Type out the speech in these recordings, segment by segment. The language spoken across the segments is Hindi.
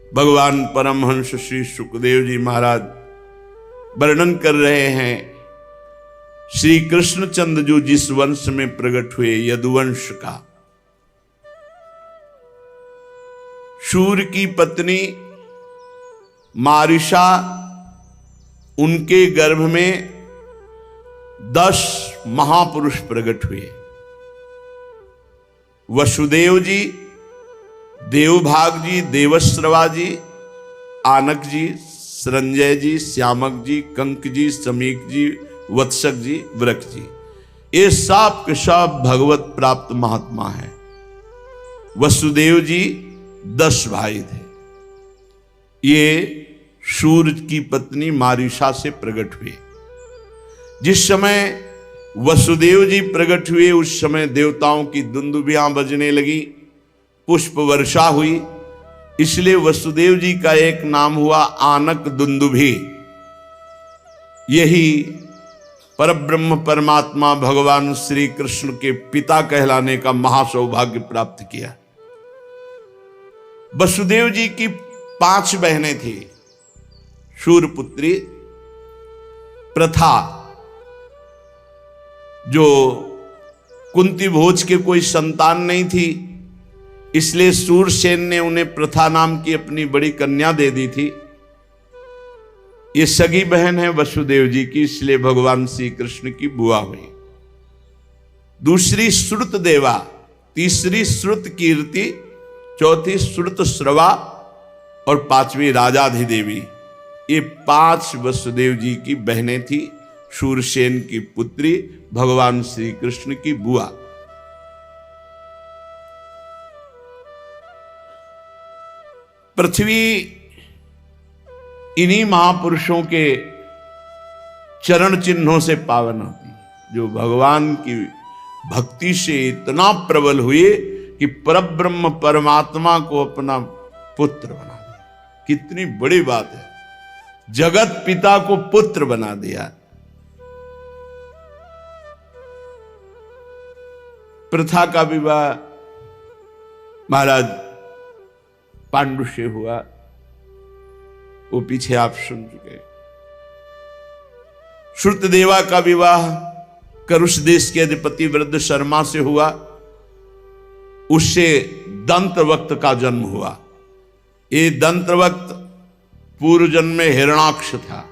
भगवान परमहंस श्री सुखदेव जी महाराज वर्णन कर रहे हैं श्री कृष्णचंद्र जो जिस वंश में प्रकट हुए, यदुवंश का। शूर की पत्नी मारिषा, उनके गर्भ में 10 महापुरुष प्रकट हुए। वसुदेव जी, देवभाग जी, देवश्रवा जी, आनक जी, संजय जी, श्यामक जी, कंक जी, समीक जी, वत्सक जी, वृक जी, ये सब के सब भगवत प्राप्त महात्मा हैं। वसुदेव जी 10 भाई थे। ये शूर की पत्नी मारिषा से प्रकट हुए। जिस समय वसुदेव जी प्रकट हुए उस समय देवताओं की दुंदुभियां बजने लगी, पुष्प वर्षा हुई, इसलिए वसुदेव जी का एक नाम हुआ आनक दुंदुभि। यही परब्रह्म परमात्मा भगवान श्री कृष्ण के पिता कहलाने का महासौभाग्य प्राप्त किया। वसुदेव जी की 5 बहनें थी। शूरपुत्री प्रथा, जो कुंती भोज के कोई संतान नहीं थी, इसलिए सूरसेन ने उन्हें प्रथा नाम की अपनी बड़ी कन्या दे दी थी। ये सगी बहन है वसुदेव जी की, इसलिए भगवान श्री कृष्ण की बुआ हुई। दूसरी श्रुत देवा, तीसरी श्रुत कीर्ति, चौथी श्रुत श्रवा और 5वीं राजाधिदेवी। ये 5 वसुदेव जी की बहनें थी, शूरसेन की पुत्री, भगवान श्री कृष्ण की बुआ। पृथ्वी इन्हीं महापुरुषों के चरण चिन्हों से पावन होती, जो भगवान की भक्ति से इतना प्रबल हुए कि परब्रह्म परमात्मा को अपना पुत्र बना दिया। कितनी बड़ी बात है, जगत पिता को पुत्र बना दिया। प्रथा का विवाह महाराज पांडु से हुआ, वो पीछे आप सुन चुके। श्रुतदेवा का विवाह करुष देश के अधिपति वृद्ध शर्मा से हुआ, उससे दंतवक्त का जन्म हुआ। ये दंतवक्त पूर्व जन्म में हिरणाक्ष था।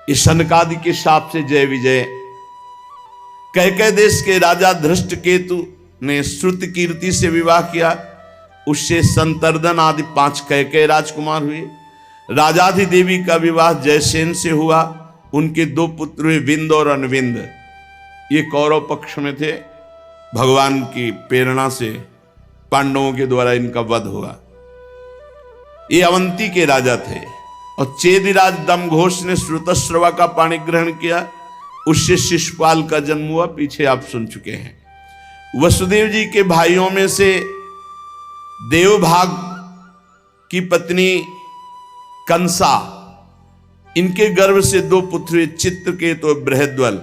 इस सनकादि के शाप से जय विजय। कैकेय देश के राजा धृष्टकेतु ने श्रुत कीर्ति से विवाह किया, उससे संतर्दन आदि 5 कैकेय राजकुमार हुए। राजाधिदेवी का विवाह जयसेन से हुआ, उनके 2 पुत्र हुए, विंद और अनविंद। ये कौरव पक्ष में थे, भगवान की प्रेरणा से पांडवों के द्वारा इनका वध हुआ। ये अवंती के राजा थे। और चेदिराज दमघोष ने श्रुतश्रवा का पाणी ग्रहण किया, उससे शिशुपाल का जन्म हुआ, पीछे आप सुन चुके हैं। वसुदेव जी के भाइयों में से देवभाग की पत्नी कंसा, इनके गर्भ से 2 पुत्र हुए, चित्रकेतु और बृहद्वल।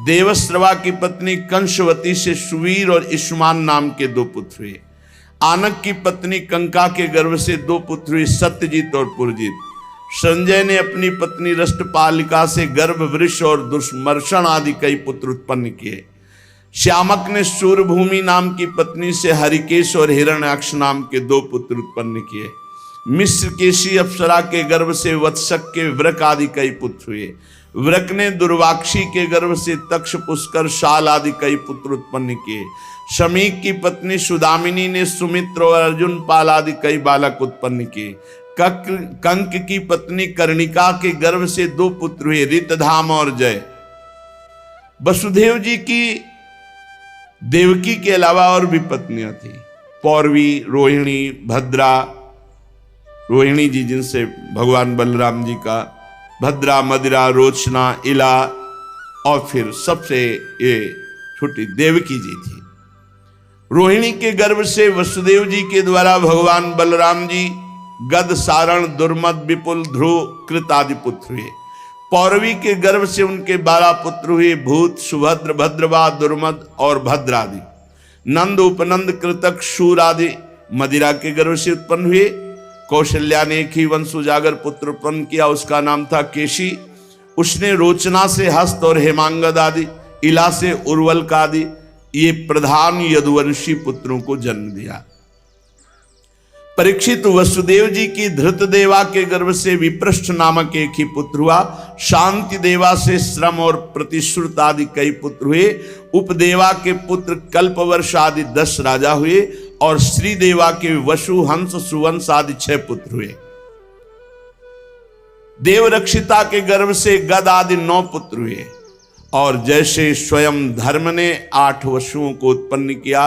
देवश्रवा की पत्नी कंसवती से सुवीर और इष्मान नाम के 2 पुत्र हुए। आनक की पत्नी कंका के गर्भ से 2 पुत्र हुए, सत्यजीत और पुरजीत। संजय ने अपनी पत्नी रष्टपालिका से गर्भवृष और दुष्मर्षण आदि कई पुत्र उत्पन्न किए। श्यामक ने सूरभूमि नाम की पत्नी से हरिकेश और हिरण्याक्ष नाम के 2 पुत्र उत्पन्न किए। मिस्र केशी अप्सरा के गर्भ से वत्सक के वृक आदि कई पुत्र हुए। वृक ने दुर्वाक्षी के गर्भ से तक्ष, पुष्कर, शाल आदि कई पुत्र उत्पन्न किए। शमीक की पत्नी सुदामिनी ने सुमित्र और अर्जुन, पाल आदि कई बालक उत्पन्न किए। कंक की पत्नी कर्णिका के गर्भ से 2 पुत्र हुए, रितधाम और जय। वसुदेव जी की देवकी के अलावा और भी पत्नियां थी, पौरवी, रोहिणी, भद्रा। रोहिणी जी जिनसे भगवान बलराम जी का, भद्रा, मदिरा, रोचना, इला, और फिर सबसे ये छोटी देवकी जी थी। रोहिणी के गर्भ से वसुदेव जी के द्वारा भगवान बलराम जी गद, सारण, दुर्मद, विपुल, ध्रुव, कृत आदि पुत्र हुए। पौरवी के गर्भ से उनके 12 पुत्र हुए, भूत, सुभद्र, भद्रवा, दुर्मद और भद्र आदि। नंद, उपनंद, कृतक, शूर आदि मदिरा के गर्भ से उत्पन्न हुए। कौशल्या ने एक ही वंश उजागर पुत्र उत्पन्न किया, उसका नाम था केशी। उसने रोचना से हस्त और हेमांगद आदि, इला से उर्वल्क आदि ये प्रधान यदुवंशी पुत्रों को जन्म दिया। परीक्षित वसुदेव जी की धृतदेवा के गर्भ से विप्रस्थ नामक एक ही पुत्र हुआ। शांति देवा से श्रम और प्रतिश्रुत आदि कई पुत्र हुए। उपदेवा के पुत्र कल्पवर्ष आदि 10 राजा हुए और श्रीदेवा के वसु, हंस, सुवंश आदि 6 पुत्र हुए। देवरक्षिता के गर्भ से गद आदि 9 पुत्र हुए। और जैसे स्वयं धर्म ने 8 वसुओं को उत्पन्न किया,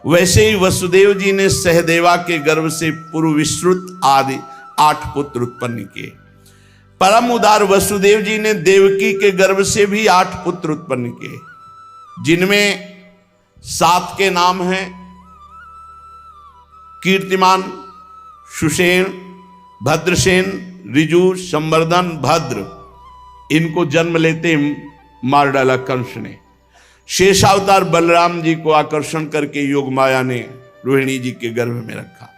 वैसे ही वसुदेव जी ने सहदेवा के गर्भ से पुरुविश्रुत आदि 8 पुत्र उत्पन्न किए। परम उदार वसुदेव जी ने देवकी के गर्भ से भी 8 पुत्र उत्पन्न किए, जिनमें 7 के नाम हैं कीर्तिमान, सुषेण, भद्रसेन, ऋजु, संवर्धन, भद्र। इनको जन्म लेते मार डाला कंस ने। शेषावतार बलराम जी को आकर्षण करके योग माया ने रोहिणी जी के गर्भ में रखा।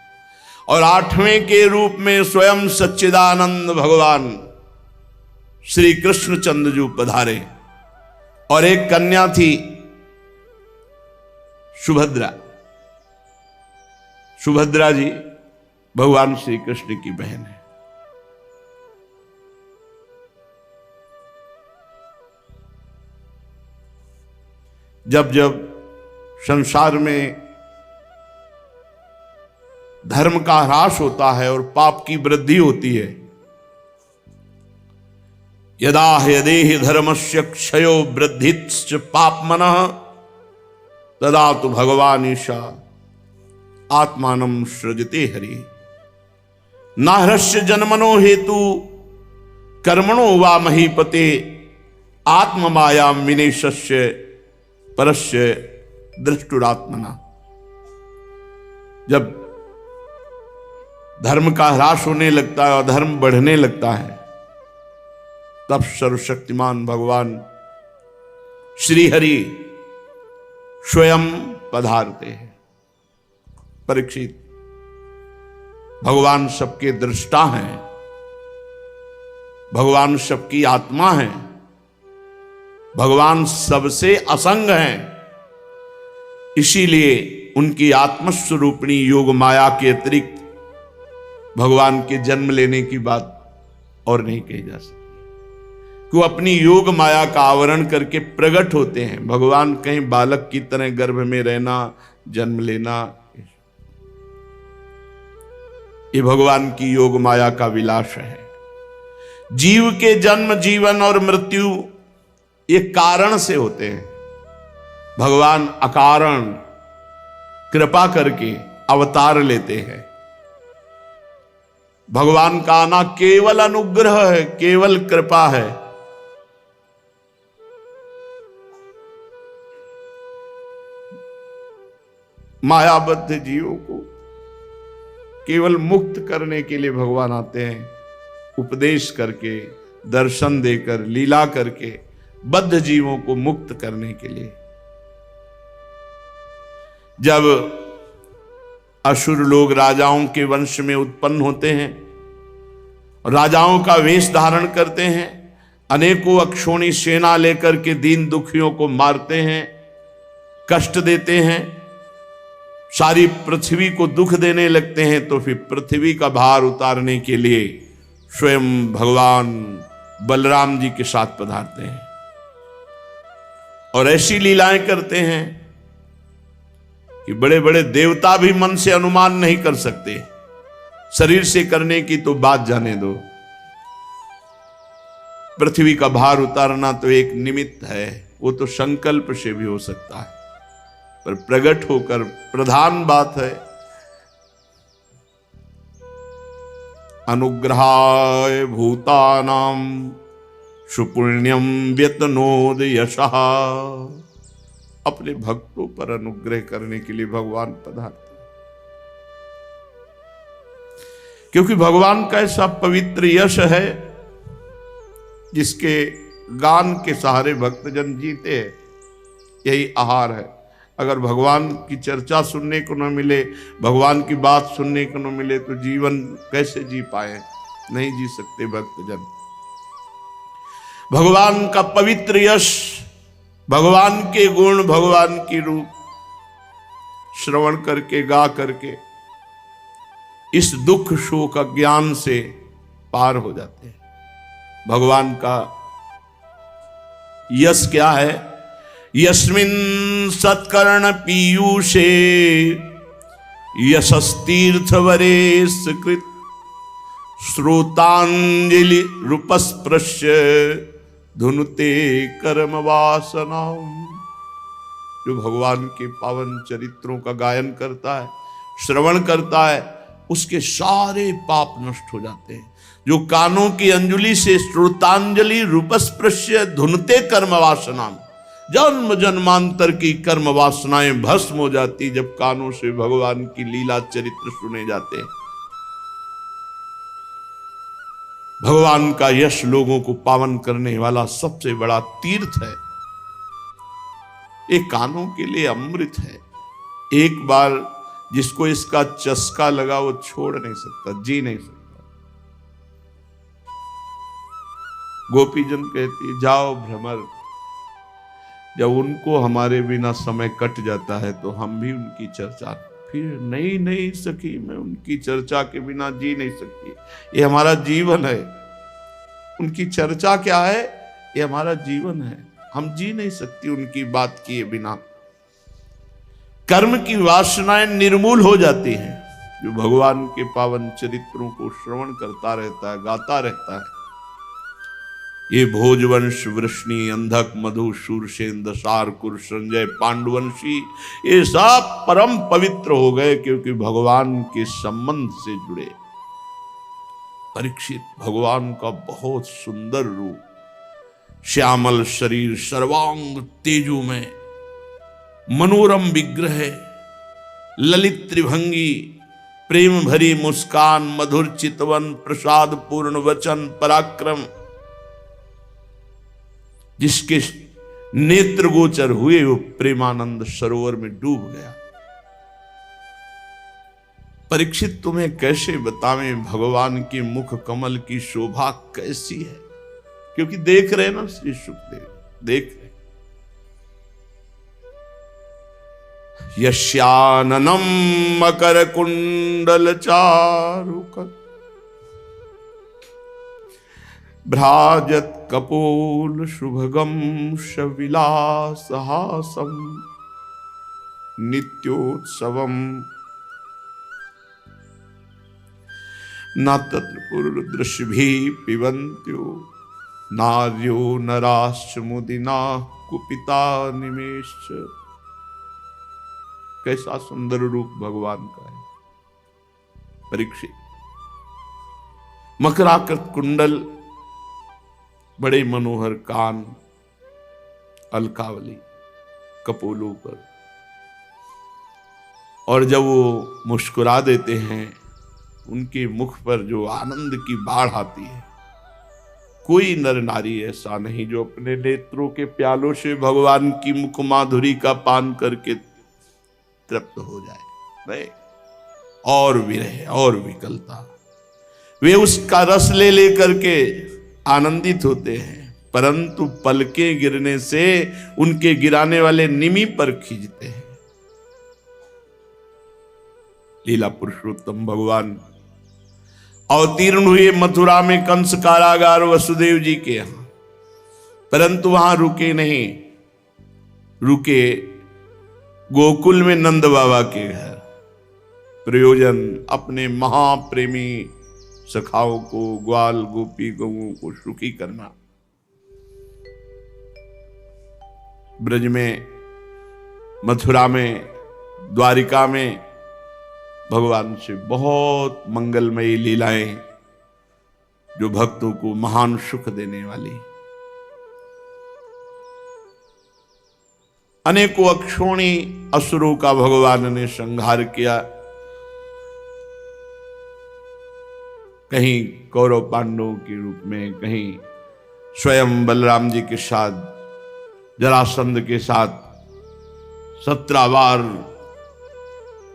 और 8वें के रूप में स्वयं सच्चिदानंद भगवान श्री कृष्णचंद्र जी पधारे। और एक कन्या थी सुभद्रा। सुभद्रा जी भगवान श्री कृष्ण की बहन है। जब जब संसार में धर्म का ह्रास होता है और पाप की वृद्धि होती है, यदा यदेहि धर्मस्य क्षयो वृद्धिश्च पापमनः तदा तो भगवान ईशा आत्मानं सृजते हरि। नाहृष्य जन्मनो हेतु कर्मणो वा महीपते आत्ममाया विनेशस्य परस्य दृष्टुरात्मना। जब धर्म का ह्रास होने लगता है और धर्म बढ़ने लगता है, तब सर्वशक्तिमान भगवान श्री हरि स्वयं पधारते हैं। परीक्षित, भगवान सबके दृष्टा हैं, भगवान सबकी आत्मा है, भगवान सबसे असंग हैं। इसीलिए उनकी आत्मस्वरूपिणी योग माया के अतिरिक्त भगवान के जन्म लेने की बात और नहीं कही जा सकती। कि वो अपनी योग माया का आवरण करके प्रकट होते हैं। भगवान कहीं बालक की तरह गर्भ में रहना, जन्म लेना, ये भगवान की योग माया का विलास है। जीव के जन्म, जीवन और मृत्यु ये कारण से होते हैं। भगवान अकारण कृपा करके अवतार लेते हैं। भगवान का आना केवल अनुग्रह है, केवल कृपा है। मायाबद्ध जीवों को केवल मुक्त करने के लिए भगवान आते हैं, उपदेश करके, दर्शन देकर, लीला करके बद्ध जीवों को मुक्त करने के लिए। जब असुर लोग राजाओं के वंश में उत्पन्न होते हैं, राजाओं का वेश धारण करते हैं, अनेकों अक्षोणी सेना लेकर के दीन दुखियों को मारते हैं, कष्ट देते हैं, सारी पृथ्वी को दुख देने लगते हैं, तो फिर पृथ्वी का भार उतारने के लिए स्वयं भगवान बलराम जी के साथ पधारते हैं और ऐसी लीलाएं करते हैं कि बड़े बड़े देवता भी मन से अनुमान नहीं कर सकते। शरीर से करने की तो बात जाने दो। पृथ्वी का भार उतारना तो एक निमित्त है, वो तो संकल्प से भी हो सकता है, पर प्रकट होकर प्रधान बात है अनुग्रहाय भूतानां सुपुण्यम व्यतनोद यशः। अपने भक्तों पर अनुग्रह करने के लिए भगवान पधारते, क्योंकि भगवान का ऐसा पवित्र यश है जिसके गान के सहारे भक्तजन जीते हैं। यही आहार है। अगर भगवान की चर्चा सुनने को न मिले, भगवान की बात सुनने को न मिले तो जीवन कैसे जी पाए? नहीं जी सकते भक्तजन। भगवान का पवित्र यश, भगवान के गुण, भगवान की रूप श्रवण करके, गा करके इस दुख शोक अज्ञान से पार हो जाते हैं। भगवान का यश क्या है? यस्मिन् सत्कर्ण पीयूषे यशस्तीर्थ वरेश कृत श्रोतांजलि रूपस्पृश्य धुनुते कर्म वासनाम। जो भगवान के पावन चरित्रों का गायन करता है, श्रवण करता है, उसके सारे पाप नष्ट हो जाते हैं। जो कानों की अंजलि से श्रोतांजलि रूपस्पृश्य धुनते कर्म वासनाम, जन्म जन्मांतर की कर्म वासनाएं भस्म हो जाती जब कानों से भगवान की लीला चरित्र सुने जाते हैं। भगवान का यश लोगों को पावन करने वाला सबसे बड़ा तीर्थ है। ये कानों के लिए अमृत है। एक बार जिसको इसका चस्का लगा वो छोड़ नहीं सकता, जी नहीं सकता। गोपीजन कहती जाओ भ्रमर, जब उनको हमारे बिना समय कट जाता है तो हम भी उनकी चर्चा, फिर नहीं सकी, मैं उनकी चर्चा के बिना जी नहीं सकती। ये हमारा जीवन है। उनकी चर्चा क्या है? ये हमारा जीवन है। हम जी नहीं सकती उनकी बात किए बिना। कर्म की वासनाएं निर्मूल हो जाती हैं जो भगवान के पावन चरित्रों को श्रवण करता रहता है, गाता रहता है। ये भोजवंश, वृष्णि, अंधक, मधु, शूरसेन, दशारकुर, संजय, पांडुवंशी, ये सब परम पवित्र हो गए क्योंकि भगवान के संबंध से जुड़े। परीक्षित भगवान का बहुत सुंदर रूप, श्यामल शरीर, सर्वांग तेजोमय, मनोरम विग्रह, ललित त्रिभंगी, प्रेम भरी मुस्कान, मधुर चितवन, प्रसाद पूर्ण वचन, पराक्रम, जिसके नेत्र गोचर हुए वो प्रेमानंद सरोवर में डूब गया। परीक्षित तुम्हें कैसे बतावें भगवान की मुख कमल की शोभा कैसी है? क्योंकि देख रहे ना श्री सुखदेव, देख रहे। यस्याननम मकर कुंडल चारुकर भ्राजत कपोल शुभगम शविलासहासम नित्योत्सवम न तत्र पुरुदृश्यभिः पिबन्त्यो नार्यो नराश्च मुदिना कुपिता निमेष। कैसा सुंदर रूप भगवान का है। परीक्षित, मकराकृत कुंडल, बड़े मनोहर कान, अलकावली कपोलों पर, और जब वो मुस्कुरा देते हैं उनके मुख पर जो आनंद की बाढ़ आती है। कोई नर नारी ऐसा नहीं जो अपने नेत्रों के प्यालों से भगवान की मुख माधुरी का पान करके तृप्त हो जाए। नहीं, और विरह और विकलता, वे उसका रस ले लेकर के आनंदित होते हैं, परंतु पलके गिरने से उनके गिराने वाले निमि पर खींचते हैं। लीला पुरुषोत्तम भगवान अवतीर्ण हुए मथुरा में कंस कारागार वसुदेव जी के यहां, परंतु वहां रुके नहीं, रुके गोकुल में नंद बाबा के घर। प्रयोजन अपने महाप्रेमी सखाओं को, ग्वाल गोपी गौओं को सुखी करना। ब्रज में, मथुरा में, द्वारिका में भगवान से बहुत मंगलमयी लीलाएं जो भक्तों को महान सुख देने वाली। अनेकों अक्षोणी असुरों का भगवान ने संहार किया। कहीं कौरव पांडवों के रूप में, कहीं स्वयं बलराम जी के साथ, जरासंध के साथ 17 बार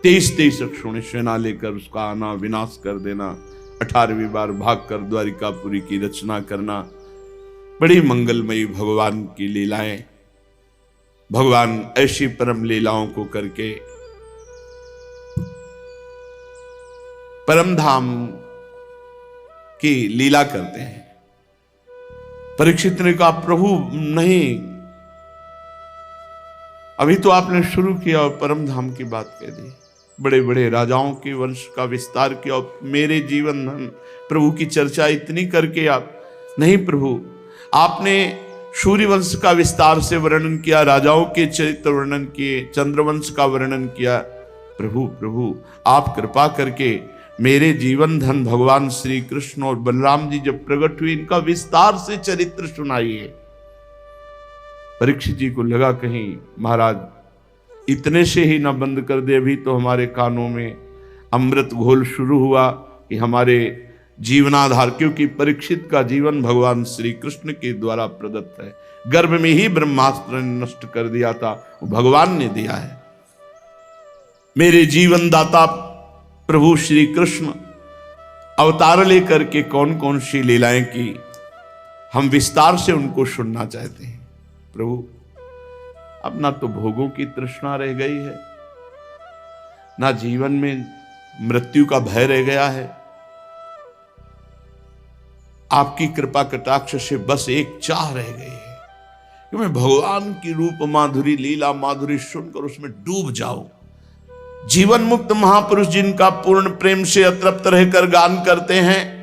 23 अक्षोणी सेना लेकर उसका आना, विनाश कर देना, 18वीं बार भागकर द्वारिकापुरी की रचना करना। बड़ी मंगलमयी भगवान की लीलाएं। भगवान ऐसी परम लीलाओं को करके परम धाम की लीला करते हैं। परीक्षित ने कहा, प्रभु नहीं, अभी तो आपने शुरू किया और परम धाम की बात कह दी, बड़े बड़े राजाओं के वंश का विस्तार किया और मेरे जीवन धन प्रभु की चर्चा इतनी करके आप नहीं। प्रभु आपने सूर्य वंश का विस्तार से वर्णन किया, राजाओं के चरित्र वर्णन किए, चंद्रवंश का वर्णन किया। प्रभु प्रभु आप कृपा करके मेरे जीवन धन भगवान श्री कृष्ण और बलराम जी जब प्रकट हुए, इनका विस्तार से चरित्र सुनाइए। परीक्षित जी को लगा कहीं महाराज इतने से ही ना बंद कर दे, अभी तो हमारे कानों में अमृत घोल शुरू हुआ कि हमारे जीवनाधार, क्योंकि परीक्षित का जीवन भगवान श्री कृष्ण के द्वारा प्रदत्त है। गर्भ में ही ब्रह्मास्त्र ने नष्ट कर दिया था, वो भगवान ने दिया है। मेरे जीवन दाता प्रभु श्री कृष्ण अवतार लेकर के कौन कौन सी लीलाएं की, हम विस्तार से उनको सुनना चाहते हैं। प्रभु अब ना तो भोगों की तृष्णा रह गई है, ना जीवन में मृत्यु का भय रह गया है। आपकी कृपा कटाक्ष से बस एक चाह रह गई है कि मैं भगवान की रूप माधुरी, लीला माधुरी सुनकर उसमें डूब जाऊं। जीवन मुक्त महापुरुष जिनका पूर्ण प्रेम से अतृप्त रहकर गान करते हैं,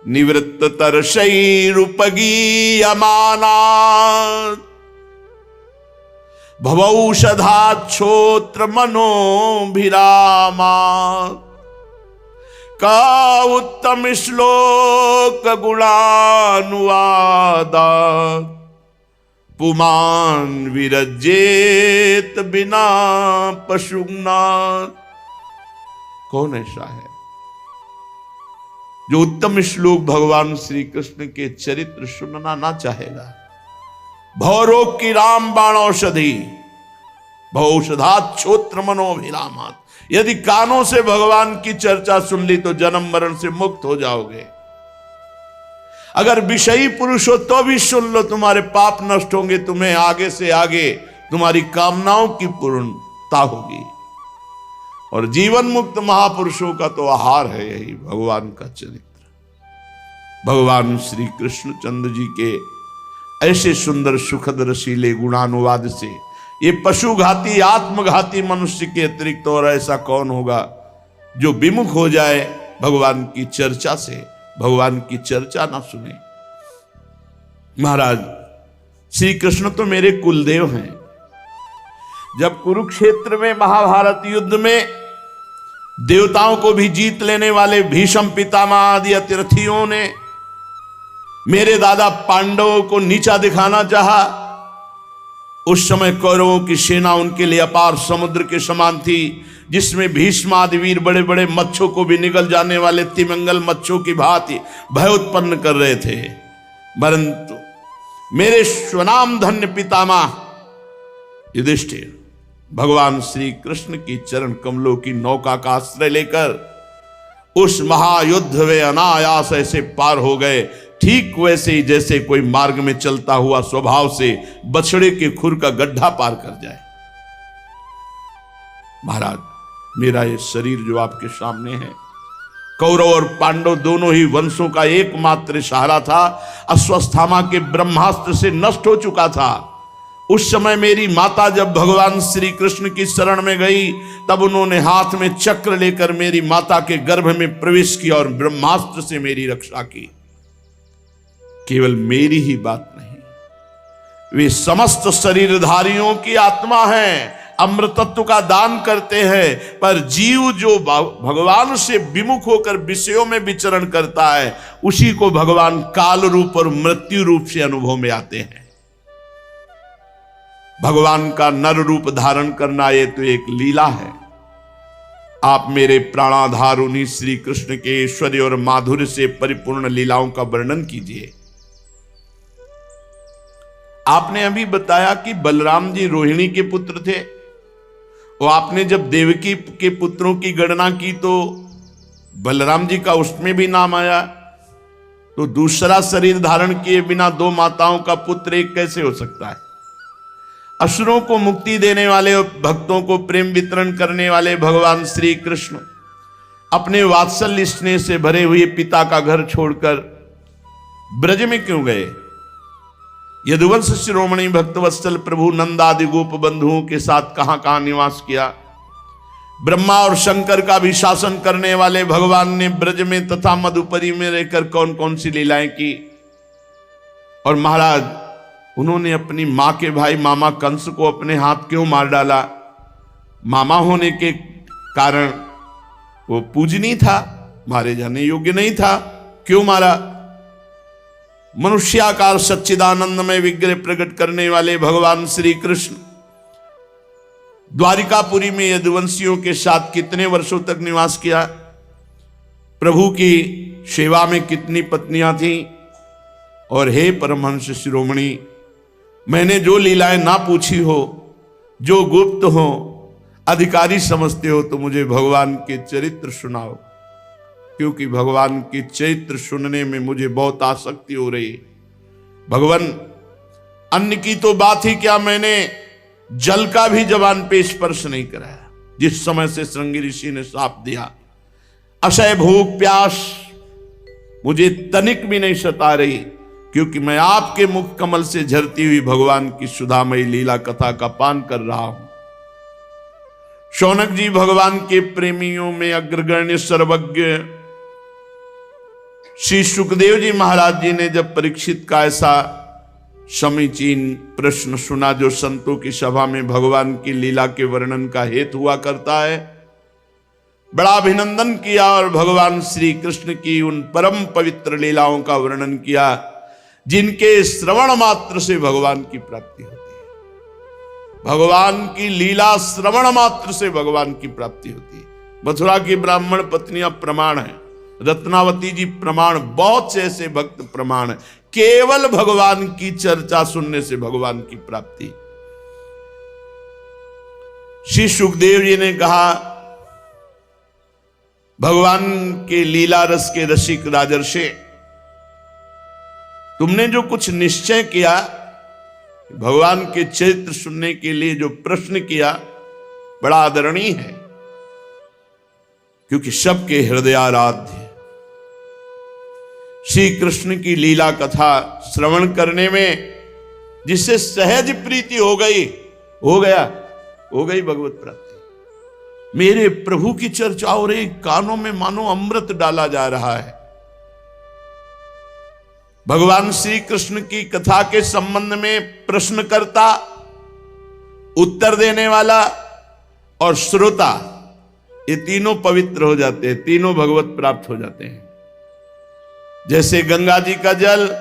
निवृत्त तरशैरुपगीयमानात् भवौषधाच्छोत्र मनोभिरामात् का उत्तम श्लोक गुणानुवादात् पुमान विरजेत बिना पशुनाथ। कौन ऐसा है जो उत्तम श्लोक भगवान श्री कृष्ण के चरित्र सुनना ना चाहेगा? भवरोग की राम बाणौषधि भवौषधाच्छोत्र मनोभिरामात्। यदि कानों से भगवान की चर्चा सुन ली तो जन्म मरण से मुक्त हो जाओगे। अगर विषयी पुरुष हो तो भी सुन लो, तुम्हारे पाप नष्ट होंगे, तुम्हें आगे से आगे तुम्हारी कामनाओं की पूर्णता होगी। और जीवन मुक्त महापुरुषों का तो आहार है यही भगवान का चरित्र। भगवान श्री कृष्ण चंद्र जी के ऐसे सुंदर सुखद रसीले गुणानुवाद से ये पशुघाती आत्मघाती मनुष्य के अतिरिक्त और ऐसा कौन होगा जो विमुख हो जाए भगवान की चर्चा से, भगवान की चर्चा ना सुने। महाराज श्री कृष्ण तो मेरे कुलदेव हैं। जब कुरुक्षेत्र में महाभारत युद्ध में देवताओं को भी जीत लेने वाले भीष्म पितामह आदि अतिरथियों ने मेरे दादा पांडवों को नीचा दिखाना चाहा, उस समय कौरवों की सेना उनके लिए अपार समुद्र के समान थी, जिसमें भीष्म आदि वीर बड़े बड़े मच्छों को भी निगल जाने वाले तिमिंगल मच्छों की भांति भय उत्पन्न कर रहे थे। परंतु मेरे स्वनाम धन्य पितामह युधिष्ठिर भगवान श्री कृष्ण की चरण कमलों की नौका का आश्रय लेकर उस महायुद्ध वे अनायास ऐसे पार हो गए, ठीक वैसे ही जैसे कोई मार्ग में चलता हुआ स्वभाव से बछड़े के खुर का गड्ढा पार कर जाए। महाराज मेरा ये शरीर जो आपके सामने है, कौरव और पांडव दोनों ही वंशों का एकमात्र सहारा था, अश्वत्थामा के ब्रह्मास्त्र से नष्ट हो चुका था। उस समय मेरी माता जब भगवान श्री कृष्ण की शरण में गई, तब उन्होंने हाथ में चक्र लेकर मेरी माता के गर्भ में प्रवेश किया और ब्रह्मास्त्र से मेरी रक्षा की। केवल मेरी ही बात नहीं, वे समस्त शरीरधारियों की आत्मा हैं, अमृतत्व का दान करते हैं। पर जीव जो भगवान से विमुख होकर विषयों में विचरण करता है, उसी को भगवान काल रूप और मृत्यु रूप से अनुभव में आते हैं। भगवान का नर रूप धारण करना ये तो एक लीला है। आप मेरे प्राणाधार उन्हीं श्री कृष्ण के ऐश्वर्य और माधुर्य से परिपूर्ण लीलाओं का वर्णन कीजिए। आपने अभी बताया कि बलराम जी रोहिणी के पुत्र थे, और आपने जब देवकी के पुत्रों की गणना की तो बलराम जी का उसमें भी नाम आया, तो दूसरा शरीर धारण किए बिना दो माताओं का पुत्र एक कैसे हो सकता है? असुरों को मुक्ति देने वाले और भक्तों को प्रेम वितरण करने वाले भगवान श्री कृष्ण अपने वात्सल्य स्नेह से भरे हुए पिता का घर छोड़कर ब्रज में क्यों गए? यदुवंश शिरोमणि भक्तवत्सल प्रभु नंदादि गोप बंधुओं के साथ कहां कहां निवास किया? ब्रह्मा और शंकर का भी शासन करने वाले भगवान ने ब्रज में तथा मधुपरी में रहकर कौन कौन सी लीलाएं की? और महाराज, उन्होंने अपनी मां के भाई मामा कंस को अपने हाथ क्यों मार डाला? मामा होने के कारण वो पूजनीय था, मारे जाने योग्य नहीं था, क्यों मारा? मनुष्याकार सच्चिदानंदमय विग्रह प्रकट करने वाले भगवान श्री कृष्ण द्वारिकापुरी में यदुवंशियों के साथ कितने वर्षों तक निवास किया? प्रभु की सेवा में कितनी पत्नियां थीं? और हे परमहंस शिरोमणि, मैंने जो लीलाएं ना पूछी हो, जो गुप्त हो, अधिकारी समझते हो, तो मुझे भगवान के चरित्र सुनाओ, क्योंकि भगवान के चरित्र सुनने में मुझे बहुत आसक्ति हो रही है। भगवान, अन्न की तो बात ही क्या, मैंने जल का भी जबान पे स्पर्श नहीं कराया। जिस समय से श्रृंगी ऋषि ने शाप दिया, असह्य भूख प्यास मुझे तनिक भी नहीं सता रही, क्योंकि मैं आपके मुख कमल से झरती हुई भगवान की सुधामयी लीला कथा का पान कर रहा हूं। शौनक जी भगवान के प्रेमियों में अग्रगण्य सर्वज्ञ श्री सुखदेव जी महाराज जी ने जब परीक्षित का ऐसा समीचीन प्रश्न सुना, जो संतों की सभा में भगवान की लीला के वर्णन का हेतु हुआ करता है, बड़ा अभिनंदन किया और भगवान श्री कृष्ण की उन परम पवित्र लीलाओं का वर्णन किया जिनके श्रवण मात्र से भगवान की प्राप्ति होती है। भगवान की लीला श्रवण मात्र से भगवान की प्राप्ति होती है। मथुरा की ब्राह्मण पत्नियां प्रमाण है, रत्नावती जी प्रमाण, बहुत से ऐसे भक्त प्रमाण है। केवल भगवान की चर्चा सुनने से भगवान की प्राप्ति। श्री सुखदेव जी ने कहा, भगवान के लीला रस के रसिक राजर्षि, तुमने जो कुछ निश्चय किया, भगवान के चरित्र सुनने के लिए जो प्रश्न किया, बड़ा आदरणीय है, क्योंकि सबके हृदयाराध्य श्री कृष्ण की लीला कथा श्रवण करने में जिससे सहज प्रीति हो गई भगवत प्राप्ति। मेरे प्रभु की चर्चा हो रही, कानों में मानो अमृत डाला जा रहा है। भगवान श्री कृष्ण की कथा के संबंध में प्रश्नकर्ता, उत्तर देने वाला और श्रोता, ये तीनों पवित्र हो जाते हैं, तीनों भगवत प्राप्त हो जाते हैं। जैसे गंगा जी का जल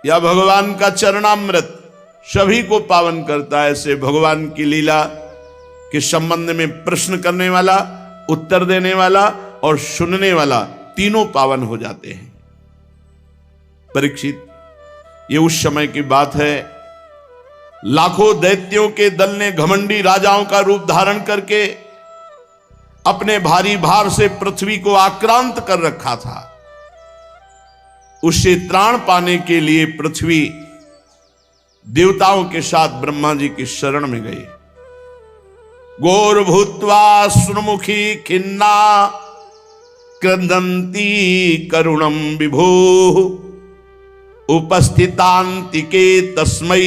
या भगवान का चरणामृत सभी को पावन करता है, ऐसे भगवान की लीला के संबंध में प्रश्न करने वाला, उत्तर देने वाला और सुनने वाला तीनों पावन हो जाते हैं। परीक्षित, ये उस समय की बात है, लाखों दैत्यों के दल ने घमंडी राजाओं का रूप धारण करके अपने भारी भार से पृथ्वी को आक्रांत कर रखा था। उससे त्राण पाने के लिए पृथ्वी देवताओं के साथ ब्रह्मा जी की शरण में गई। घोर भूत्वा सुरमुखी खिन्ना क्रंदंती करुणम विभो उपस्थितांतिके तस्मै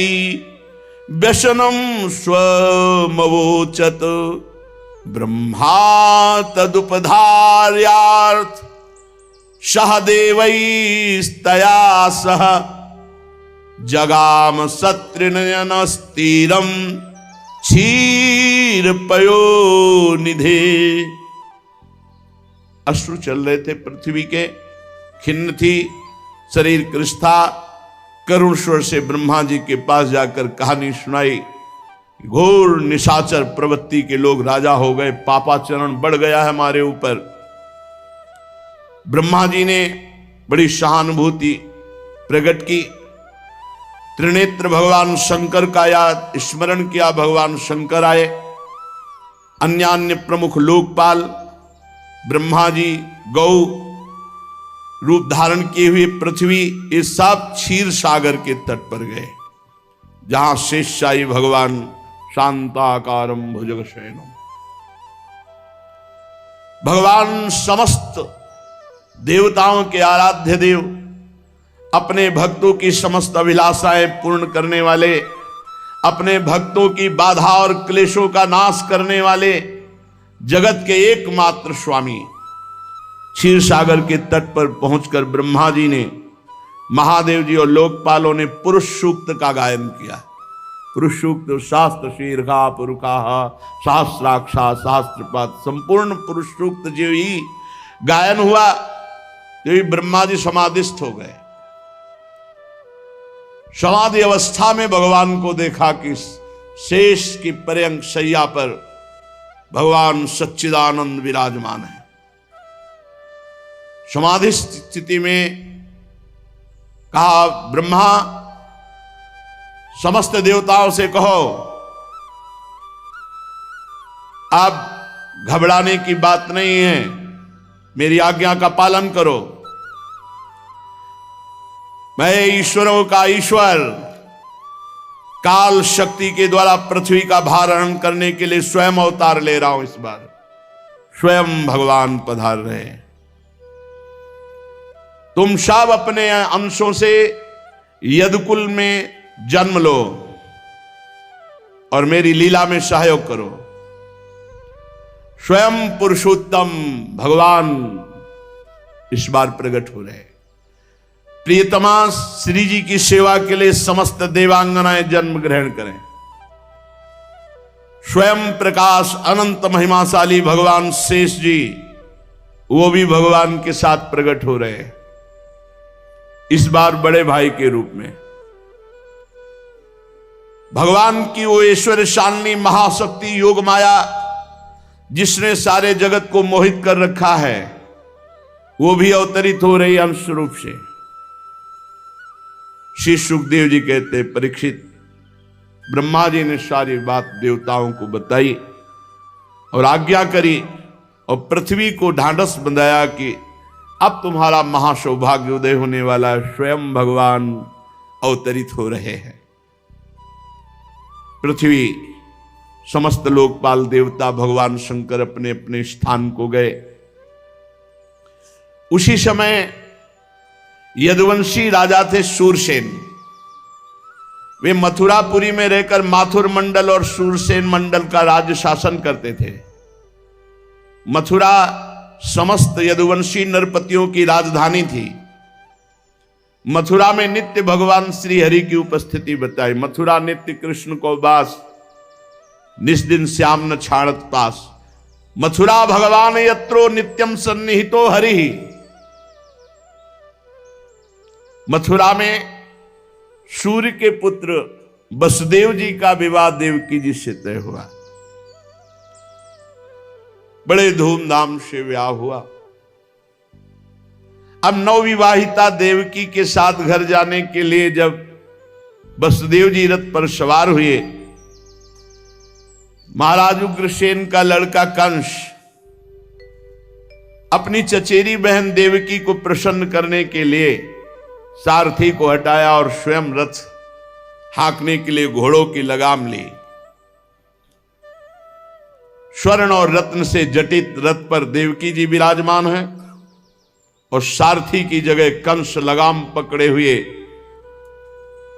व्यसनम स्वमवोचत ब्रह्मा तदुपधार्यार्थ सहदेवैस्तया सह जगाम सत्रिनयन स्थिरम क्षीर पयो निधे। अश्रु चल रहे थे पृथ्वी के, खिन्न थी, शरीर कृश था। करुण स्वर से ब्रह्मा जी के पास जाकर कहानी सुनाई। घोर निशाचर प्रवृत्ति के लोग राजा हो गए, पापाचरण बढ़ गया है हमारे ऊपर। ब्रह्मा जी ने बड़ी सहानुभूति प्रकट की। त्रिनेत्र भगवान शंकर का याद स्मरण किया, भगवान शंकर आए। अन्य अन्य प्रमुख लोकपाल ब्रह्मा जी, गौ रूप धारण किए हुए पृथ्वी, ये सब क्षीर सागर के तट पर गए, जहां शेषशायी भगवान शांताकारम भुजगशयनम, भगवान समस्त देवताओं के आराध्य देव, अपने भक्तों की समस्त अभिलाषाएं पूर्ण करने वाले, अपने भक्तों की बाधा और क्लेशों का नाश करने वाले, जगत के एकमात्र स्वामी क्षीर सागर के तट पर पहुंचकर ब्रह्मा जी ने, महादेव जी और लोकपालों ने पुरुष सूक्त का गायन किया। पुरुष सूक्त शास्त्र शीर्षा पुरुषा सहस्राक्षा सहस्त्रपाद, संपूर्ण पुरुष सूक्त जो ही गायन हुआ, जो ही ब्रह्मा जी समाधिस्थ हो गए। समाधि अवस्था में भगवान को देखा कि शेष की पर्यंक शैया पर भगवान सच्चिदानंद विराजमान है। समाधि स्थिति में कहा, ब्रह्मा समस्त देवताओं से कहो, अब घबराने की बात नहीं है, मेरी आज्ञा का पालन करो। मैं ईश्वरों का ईश्वर, काल शक्ति के द्वारा पृथ्वी का भारण करने के लिए स्वयं अवतार ले रहा हूं। इस बार स्वयं भगवान पधार रहे हैं। तुम सब अपने अंशों से यदुकुल में जन्म लो और मेरी लीला में सहयोग करो। स्वयं पुरुषोत्तम भगवान इस बार प्रकट हो रहे हैं। प्रियतमा श्री जी की सेवा के लिए समस्त देवांगनाएं जन्म ग्रहण करें। स्वयं प्रकाश अनंत महिमाशाली भगवान शेष जी, वो भी भगवान के साथ प्रकट हो रहे हैं, इस बार बड़े भाई के रूप में। भगवान की वो ईश्वर शालिनी महाशक्ति योग माया, जिसने सारे जगत को मोहित कर रखा है, वो भी अवतरित हो रही अंश रूप से। श्री सुखदेव जी कहते, परीक्षित, ब्रह्मा जी ने सारी बात देवताओं को बताई और आज्ञा करी और पृथ्वी को ढांढस बंधाया कि अब तुम्हारा महासौभाग्य उदय होने वाला है। स्वयं भगवान अवतरित हो रहे हैं। पृथ्वी, समस्त लोकपाल देवता, भगवान शंकर अपने अपने स्थान को गए। उसी समय यदुवंशी राजा थे शूरसेन। वे मथुरापुरी में रहकर माथुर मंडल और शूरसेन मंडल का राज्य शासन करते थे। मथुरा समस्त यदुवंशी नरपतियों की राजधानी थी। मथुरा में नित्य भगवान श्री हरि की उपस्थिति बताई। मथुरा नित्य कृष्ण को बास, निस्दिन श्याम न छाड़त पास। मथुरा भगवान यत्रो नित्यम सन्निहितो हरि। मथुरा में सूर्य के पुत्र वसुदेव जी का विवाह देवकी जी से तय हुआ। बड़े धूमधाम से विवाह हुआ। अब नवविवाहिता देवकी के साथ घर जाने के लिए जब वसुदेव जी रथ पर सवार हुए, महाराज उग्रसेन का लड़का कंस अपनी चचेरी बहन देवकी को प्रसन्न करने के लिए सारथी को हटाया और स्वयं रथ हाँकने के लिए घोड़ों की लगाम ली। स्वर्ण और रत्न से जटित रथ पर देवकी जी विराजमान है और सारथी की जगह कंस लगाम पकड़े हुए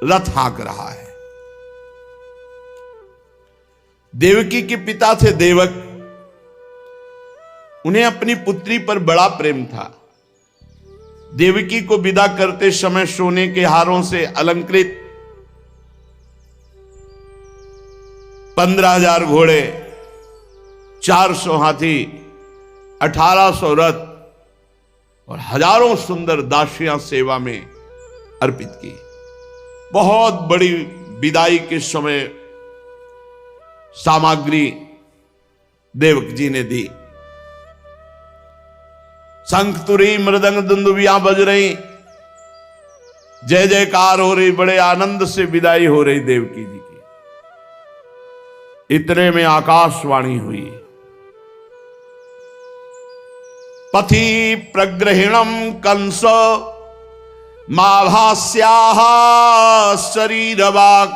रथ हाँक रहा है। देवकी के पिता थे देवक। उन्हें अपनी पुत्री पर बड़ा प्रेम था। देवकी को विदा करते समय सोने के हारों से अलंकृत 15,000 घोड़े, 400 हाथी, 1800 रथ और हजारों सुंदर दासियां सेवा में अर्पित की। बहुत बड़ी विदाई के समय सामग्री देवक जी ने दी। शंख तुरी मृदंग दुंदुबियां बज रही, जय जयकार हो रही, बड़े आनंद से विदाई हो रही देवकी जी की। इतने में आकाशवाणी हुई, पथि प्रग्रहिणम कंस माभास्याः शरीरवाक्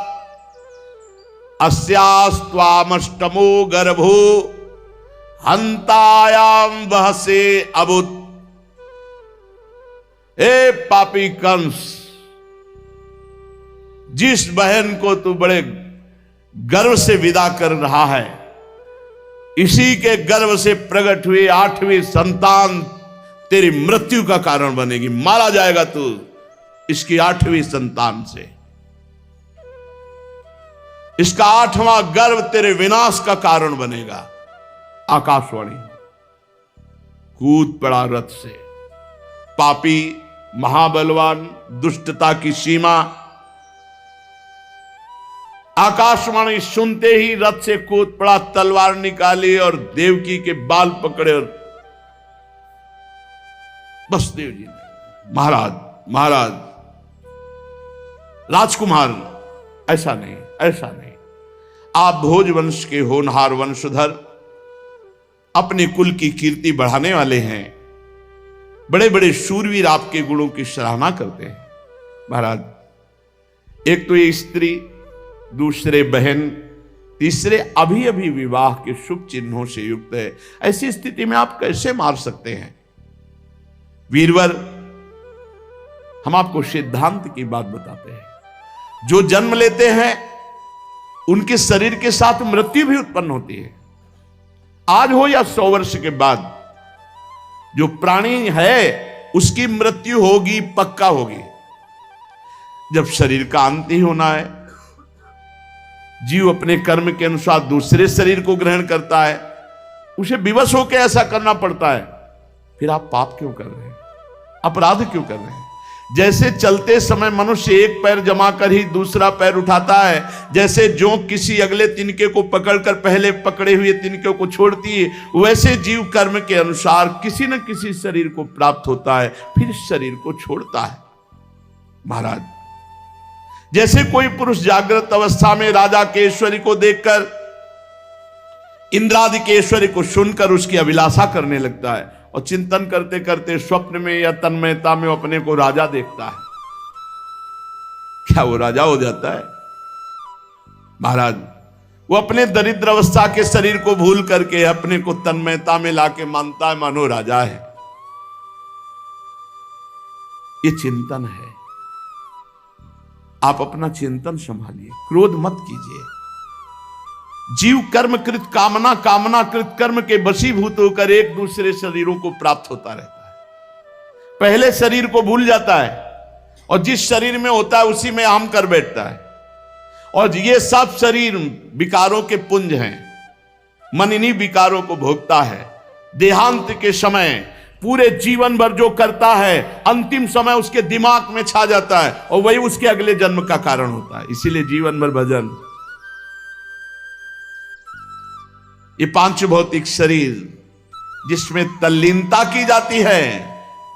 अस्यास्त्वामष्टमो गर्भो हंतायाम वहसे अबुत। ए पापी कंस, जिस बहन को तू बड़े गर्व से विदा कर रहा है, इसी के गर्भ से प्रकट हुई 8वीं संतान तेरी मृत्यु का कारण बनेगी। मारा जाएगा तू इसकी 8वीं संतान से। इसका 8वां गर्भ तेरे विनाश का कारण बनेगा। आकाशवाणी। कूद पड़ा रथ से। पापी, महाबलवान, दुष्टता की सीमा। आकाशवाणी सुनते ही रथ से कूद पड़ा, तलवार निकाली और देवकी के बाल पकड़े और बसदेव जी ने, महाराज महाराज, राजकुमार, ऐसा नहीं, ऐसा नहीं। आप भोज वंश के होनहार वंशधर, अपने कुल की कीर्ति बढ़ाने वाले हैं। बड़े बड़े शूरवीर आपके गुणों की सराहना करते हैं। महाराज, एक तो ये स्त्री, दूसरे बहन, तीसरे अभी अभी विवाह के शुभ चिन्हों से युक्त है। ऐसी स्थिति में आप कैसे मार सकते हैं? वीरवर, हम आपको सिद्धांत की बात बताते हैं। जो जन्म लेते हैं उनके शरीर के साथ मृत्यु भी उत्पन्न होती है। आज हो या 100 वर्ष के बाद, जो प्राणी है उसकी मृत्यु होगी, पक्का होगी। जब शरीर का अंत ही होना है, जीव अपने कर्म के अनुसार दूसरे शरीर को ग्रहण करता है, उसे विवश होकर ऐसा करना पड़ता है। फिर आप पाप क्यों कर रहे हैं? अपराध क्यों कर रहे हैं? जैसे चलते समय मनुष्य एक पैर जमा कर ही दूसरा पैर उठाता है, जैसे जोंक किसी अगले तिनके को पकड़कर पहले पकड़े हुए तिनके को छोड़ती है, वैसे जीव कर्म के अनुसार किसी न किसी शरीर को प्राप्त होता है, फिर शरीर को छोड़ता है। महाराज, जैसे कोई पुरुष जागृत अवस्था में राजा के ऐश्वर्य को देखकर, इंद्रादि के ऐश्वर्य को सुनकर उसकी अभिलाषा करने लगता है और चिंतन करते करते स्वप्न में या तन्मयता में अपने को राजा देखता है, क्या वो राजा हो जाता है? महाराज, वो अपने दरिद्र अवस्था के शरीर को भूल करके अपने को तन्मयता में लाके मानता है मानो राजा है। ये चिंतन है। आप अपना चिंतन संभालिए, क्रोध मत कीजिए। जीव कर्मकृत कामना, कामनाकृत कर्म के वशीभूत होकर एक दूसरे शरीरों को प्राप्त होता रहता है। पहले शरीर को भूल जाता है और जिस शरीर में होता है उसी में हम कर बैठता है। और ये सब शरीर विकारों के पुंज हैं। मन इन्हीं विकारों को भोगता है। देहांत के समय पूरे जीवन भर जो करता है, अंतिम समय उसके दिमाग में छा जाता है और वही उसके अगले जन्म का कारण होता है। इसीलिए जीवन भर भजन। ये पांच भौतिक शरीर जिसमें तल्लीनता की जाती है,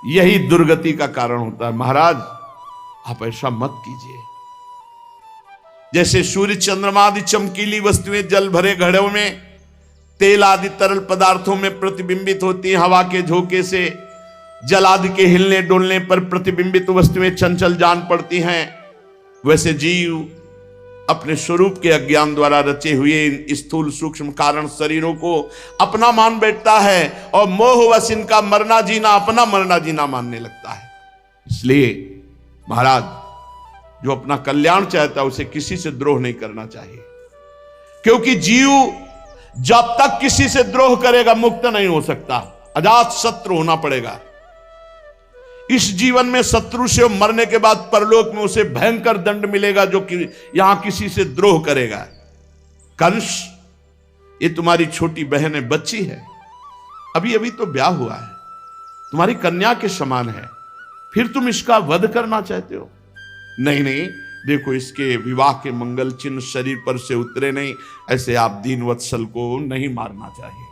यही दुर्गति का कारण होता है। महाराज, आप ऐसा मत कीजिए। जैसे सूर्य, चंद्रमा आदि चमकीली वस्तुएं जल भरे घड़ों में, तेल आदि तरल पदार्थों में प्रतिबिंबित होती हैं हवा के झोंके से, जल आदि के हिलने डोलने पर प्रतिबिंबित वस्तुएं चंचल जान पड़ती हैं, वैसे जीव अपने स्वरूप के अज्ञान द्वारा रचे हुए इन स्थूल सूक्ष्म कारण शरीरों को अपना मान बैठता है और मोहवश इनका मरना जीना अपना मरना जीना मानने लगता है। इसलिए महाराज, जो अपना कल्याण चाहता है उसे किसी से द्रोह नहीं करना चाहिए, क्योंकि जीव जब तक किसी से द्रोह करेगा मुक्त नहीं हो सकता। अजात शत्रु होना पड़ेगा। इस जीवन में शत्रु से मरने के बाद परलोक में उसे भयंकर दंड मिलेगा जो कि यहां किसी से द्रोह करेगा। कंस, ये तुम्हारी छोटी बहन है, बच्ची है, अभी अभी तो ब्याह हुआ है, तुम्हारी कन्या के समान है, फिर तुम इसका वध करना चाहते हो? नहीं नहीं, देखो इसके विवाह के मंगल चिन्ह शरीर पर से उतरे नहीं, ऐसे आप दीन वत्सल को नहीं मारना चाहिए।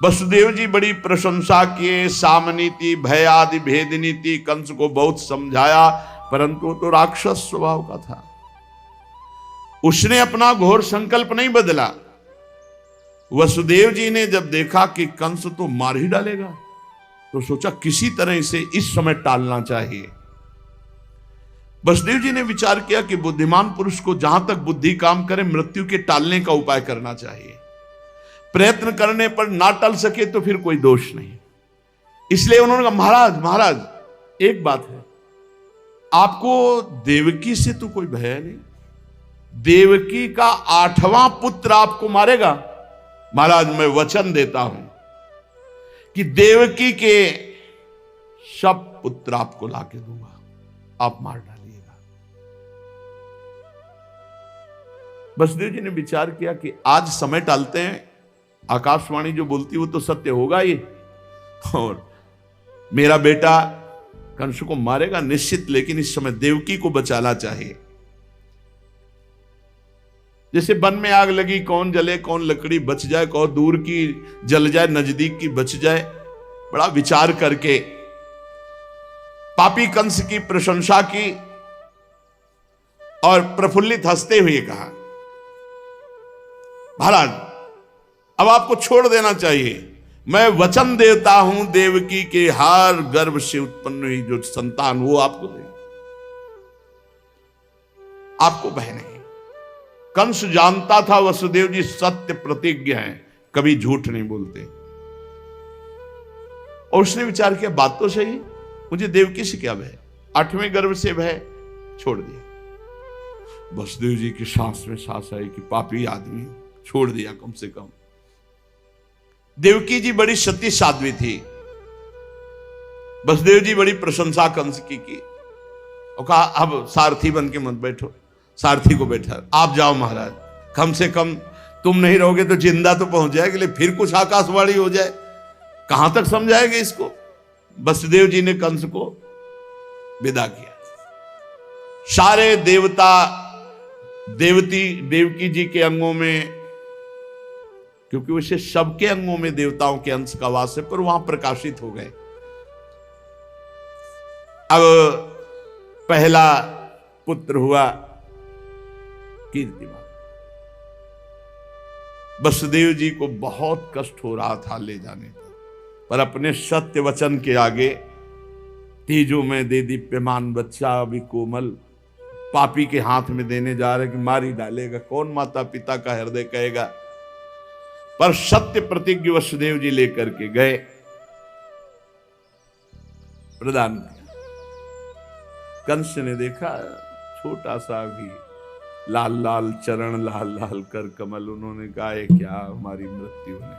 वसुदेव जी बड़ी प्रशंसा किए, सामनीति भय आदि भेद नीति कंस को बहुत समझाया, परंतु वो तो राक्षस स्वभाव का था। उसने अपना घोर संकल्प नहीं बदला। वसुदेव जी ने जब देखा कि कंस तो मार ही डालेगा, तो सोचा किसी तरह इसे इस समय टालना चाहिए। वसुदेव जी ने विचार किया कि बुद्धिमान पुरुष को जहां तक बुद्धि काम करे मृत्यु के टालने का उपाय करना चाहिए। प्रयत्न करने पर ना टल सके तो फिर कोई दोष नहीं। इसलिए उन्होंने कहा, महाराज महाराज एक बात है, आपको देवकी से तो कोई भय नहीं, देवकी का 8वां पुत्र आपको मारेगा। महाराज मैं वचन देता हूं कि देवकी के सब पुत्र आपको लाके दूंगा, आप मार डालिएगा। वसुदेव जी ने विचार किया कि आज समय टालते हैं, आकाशवाणी जो बोलती वो तो सत्य होगा ही, और मेरा बेटा कंस को मारेगा निश्चित, लेकिन इस समय देवकी को बचाना चाहिए। जैसे वन में आग लगी, कौन जले कौन लकड़ी बच जाए, कौन दूर की जल जाए नजदीक की बच जाए। बड़ा विचार करके पापी कंस की प्रशंसा की और प्रफुल्लित हंसते हुए कहा, महाराज अब आपको छोड़ देना चाहिए। मैं वचन देता हूं देवकी के हर गर्भ से उत्पन्न हुई जो संतान वो आपको देंगे, आपको भय नहीं। कंस जानता था वसुदेव जी सत्य प्रतिज्ञ हैं, कभी झूठ नहीं बोलते, और उसने विचार किया बात तो सही, मुझे देवकी से क्या भय, 8वें गर्भ से भय, छोड़ दिया। वसुदेव जी की सांस में सांस आई कि पापी आदमी, छोड़ दिया कम से कम। देवकी जी बड़ी सती साध्वी थी। वसुदेव जी बड़ी प्रशंसा कंस की और कहा अब सारथी बन के मत बैठो। सारथी को बैठा, आप जाओ महाराज, कम से कम तुम नहीं रहोगे तो जिंदा तो पहुंच जाएगी, फिर कुछ आकाशवाणी हो जाए, कहां तक समझाएंगे इसको। वसुदेव जी ने कंस को विदा किया। सारे देवता देवकी जी के अंगों में, क्योंकि उसे सबके अंगों में देवताओं के अंश का वास है, पर वहां प्रकाशित हो गए। अब पहला पुत्र हुआ कीर्तिमान। वसुदेव जी को बहुत कष्ट हो रहा था ले जाने पर अपने सत्य वचन के आगे, तीजों में दे दीप्यमान बच्चा अभी कोमल, पापी के हाथ में देने जा रहे कि मारी डालेगा, कौन माता पिता का हृदय कहेगा। पर सत्य प्रतिज्ञ वसुदेव जी लेकर के गए, प्रदान किया। कंस ने देखा छोटा सा भी लाल लाल चरण, लाल लाल कर कमल, उन्होंने कहा क्या हमारी मृत्यु ने,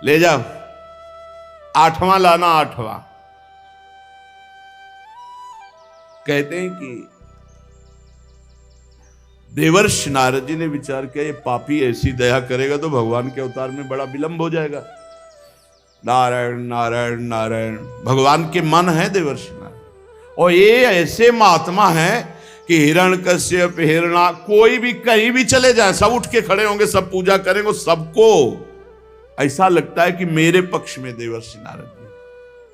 ले जाओ 8वां लाना, 8वां। कहते हैं कि देवर्षि नारद जी ने विचार किया ये पापी ऐसी दया करेगा तो भगवान के अवतार में बड़ा विलंब हो जाएगा। नारायण नारायण नारायण, भगवान के मन है देवर्षि नारद, और ये ऐसे महात्मा है कि हिरण्यकश्यप, हिरणा, कोई भी कहीं भी चले जाए सब उठ के खड़े होंगे, सब पूजा करेंगे, सबको ऐसा लगता है कि मेरे पक्ष में देवर्षि नारद जी।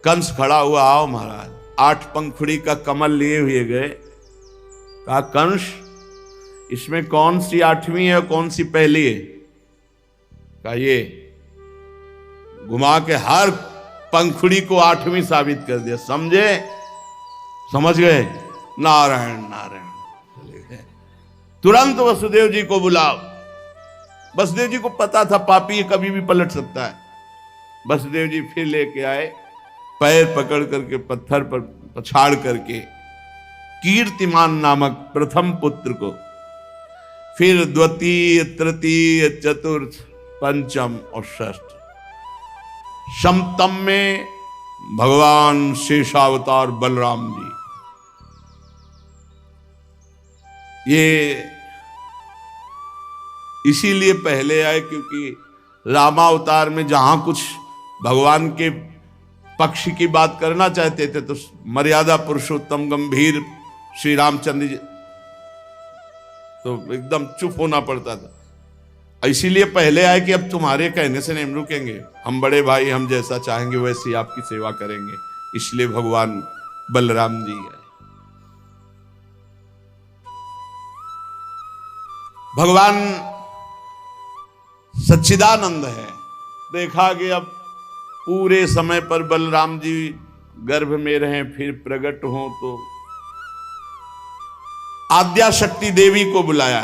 कंस खड़ा हुआ, आओ महाराज, 8 पंखुड़ी का कमल लिए हुए गए। कहा कंस इसमें कौन सी 8वीं है, कौन सी पहली है? कहा ये, घुमा के हर पंखुड़ी को 8वीं साबित कर दिया। समझे, समझ गए? नारायण नारायण। तुरंत वसुदेव जी को बुलाओ। वसुदेव जी को पता था पापी ये कभी भी पलट सकता है। वसुदेव जी फिर लेके आए, पैर पकड़ करके पत्थर पर पछाड़ करके कीर्तिमान नामक प्रथम पुत्र को, फिर द्वितीय, तृतीय, चतुर्थ, पंचम और षष्ठ, सप्तम में भगवान शेषावतार बलराम जी। ये इसीलिए पहले आए क्योंकि रामावतार में जहां कुछ भगवान के पक्ष की बात करना चाहते थे तो मर्यादा पुरुषोत्तम गंभीर श्री रामचंद्र जी तो एकदम चुप होना पड़ता था। इसीलिए पहले आए कि अब तुम्हारे कहने से नहीं रुकेंगे, हम बड़े भाई, हम जैसा चाहेंगे वैसे आपकी सेवा करेंगे। इसलिए भगवान बलराम जी आए। भगवान सच्चिदानंद है। देखा कि अब पूरे समय पर बलराम जी गर्भ में रहे, फिर प्रकट हो तो आद्याशक्ति देवी को बुलाया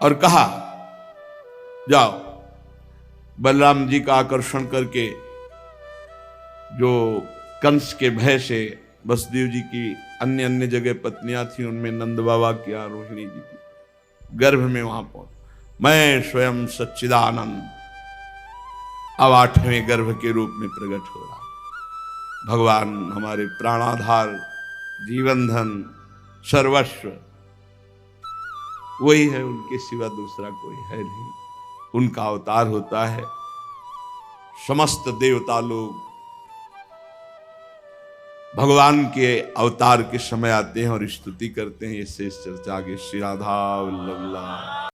और कहा जाओ बलराम जी का आकर्षण करके, जो कंस के भय से वसुदेव जी की अन्य अन्य जगह पत्नियां थी, उनमें नंद बाबा की, रोहिणी जी की, गर्भ में वहां पहुंच, मैं स्वयं सच्चिदानंद अब 8वें गर्भ के रूप में प्रकट हो रहा। भगवान हमारे प्राणाधार, जीवन धन, सर्वस्व वही है, उनके सिवा दूसरा कोई है नहीं। उनका अवतार होता है। समस्त देवता लोग भगवान के अवतार के समय आते हैं और स्तुति करते हैं। ये शेष चर्चा आगे। श्री राधा वल्लभ।